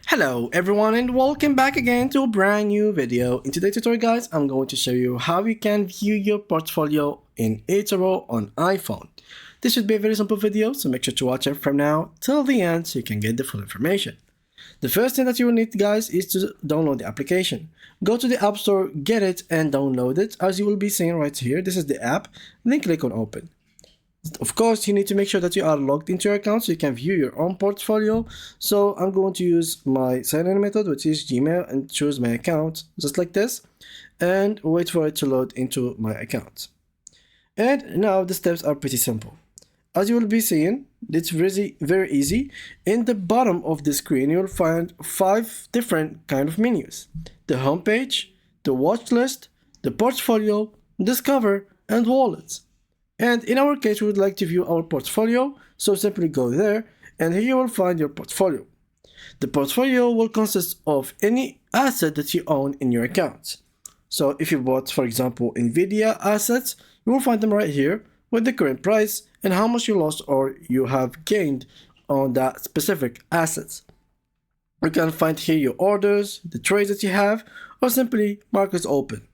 Hello everyone and welcome back again to a brand new video. In today's tutorial guys, I'm going to show you how you can view your portfolio in Etoro on iPhone. This should be a very simple video, so make sure to watch it from now till the end so you can get the full information. The first thing that you will need guys is to download the application. Go to the App Store, get it and download it. As you will be seeing right here, this is the app, then click on open. Of course, you need to make sure that you are logged into your account so you can view your own portfolio. So I'm going to use my sign-in method, which is Gmail, and choose my account just like this and wait for it to load into my account. And now the steps are pretty simple. As you will be seeing, it's very easy. In the bottom of the screen, you'll find 5 different kind of menus: the home page, the watch list, the portfolio, discover, and wallets. And in our case, we would like to view our portfolio, so simply go there, and here you will find your portfolio. The portfolio will consist of any asset that you own in your account. So if you bought, for example, Nvidia assets, you will find them right here with the current price and how much you lost or you have gained on that specific assets. You can find here your orders, the trades that you have, or simply mark as open.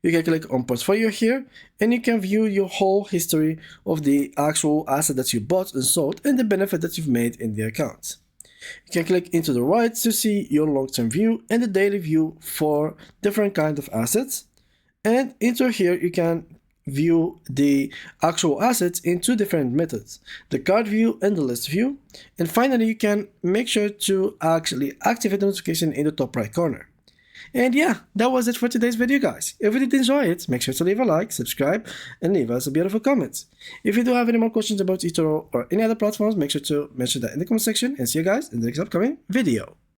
You can click on portfolio here and you can view your whole history of the actual asset that you bought and sold and the benefit that you've made in the account. You can click into the right to see your long-term view and the daily view for different kinds of assets. And into here you can view the actual assets in 2 different methods: the card view and the list view. And finally, you can make sure to actually activate the notification in the top right corner. And yeah, that was it for today's video guys. If you did enjoy it, make sure to leave a like, subscribe, and leave us a beautiful comment. If you do have any more questions about eToro or any other platforms, make sure to mention that in the comment section, and see you guys in the next upcoming video.